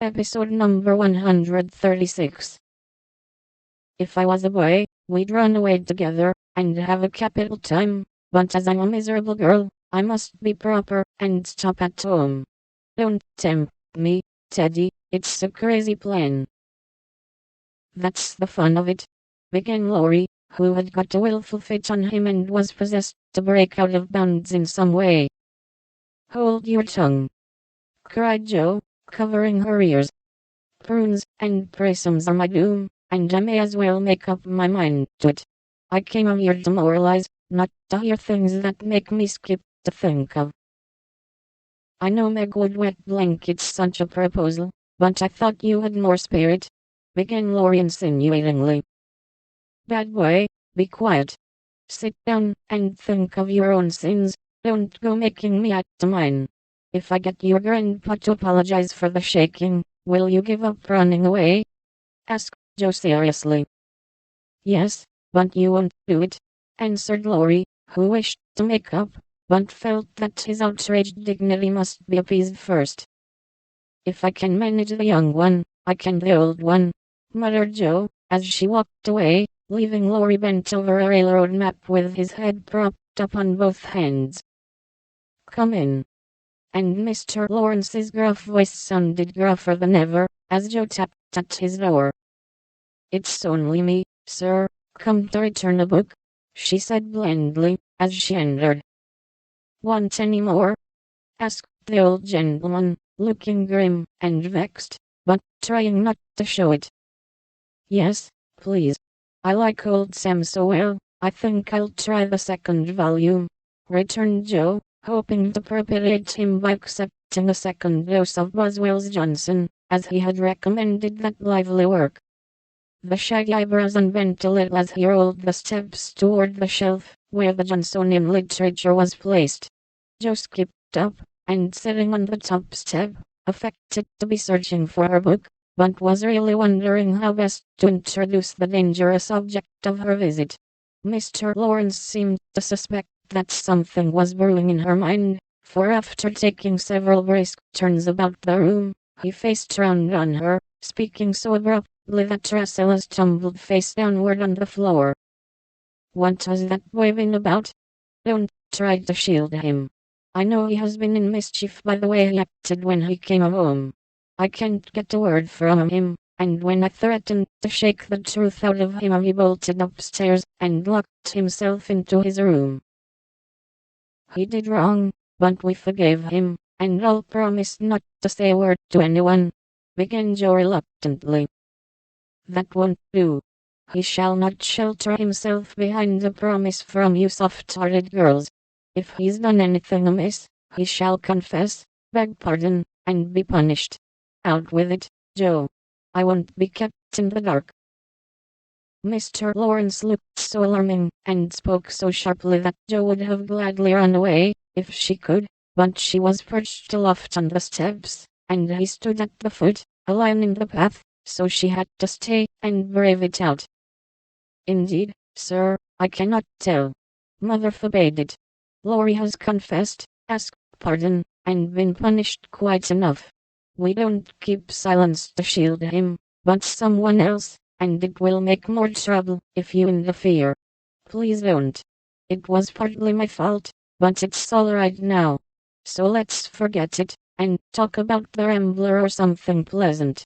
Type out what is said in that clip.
Episode number 136. If I was a boy, we'd run away together, and have a capital time, but as I'm a miserable girl, I must be proper, and stop at home. Don't tempt me, Teddy, it's a crazy plan. That's the fun of it, began Laurie, who had got a willful fit on him and was possessed to break out of bounds in some way. Hold your tongue, cried Joe, covering her ears. Prunes and prisms are my doom, and I may as well make up my mind to it. I came here to moralize, not to hear things that make me skip to think of. I know Meg would wet blankets such a proposal, but I thought you had more spirit, began Laurie insinuatingly. Bad boy, be quiet. Sit down and think of your own sins, don't go making me act to mine. If I get your grandpa to apologize for the shaking, will you give up running away? Asked Joe seriously. Yes, but you won't do it, answered Laurie, who wished to make up, but felt that his outraged dignity must be appeased first. If I can manage the young one, I can the old one, muttered Joe, as she walked away, leaving Laurie bent over a railroad map with his head propped up on both hands. Come in. And Mr. Lawrence's gruff voice sounded gruffer than ever, as Joe tapped at his door. It's only me, sir, come to return a book, she said blandly, as she entered. Want any more? Asked the old gentleman, looking grim and vexed, but trying not to show it. Yes, please. I like old Sam so well, I think I'll try the second volume, returned Joe, hoping to propitiate him by accepting a second dose of Boswell's Johnson, as he had recommended that lively work. The shaggy eyebrows unbent a little as he rolled the steps toward the shelf, where the Johnsonian literature was placed. Joe skipped up, and sitting on the top step, affected to be searching for her book, but was really wondering how best to introduce the dangerous object of her visit. Mr. Lawrence seemed to suspect that something was brewing in her mind, for after taking several brisk turns about the room, he faced round on her, speaking so abruptly that Russell tumbled face downward on the floor. What has that boy been about? Don't try to shield him. I know he has been in mischief by the way he acted when he came home. I can't get a word from him, and when I threatened to shake the truth out of him he bolted upstairs and locked himself into his room. He did wrong, but we forgave him, and I'll promise not to say a word to anyone, began Joe reluctantly. That won't do. He shall not shelter himself behind a promise from you soft-hearted girls. If he's done anything amiss, he shall confess, beg pardon, and be punished. Out with it, Joe. I won't be kept in the dark. Mr. Lawrence looked so alarming, and spoke so sharply that Joe would have gladly run away, if she could, but she was perched aloft on the steps, and he stood at the foot, a line in the path, so she had to stay and brave it out. Indeed, sir, I cannot tell. Mother forbade it. Laurie has confessed, asked pardon, and been punished quite enough. We don't keep silence to shield him, but someone else, and it will make more trouble if you interfere. Please don't. It was partly my fault, but it's all right now. So let's forget it, and talk about the Rambler or something pleasant.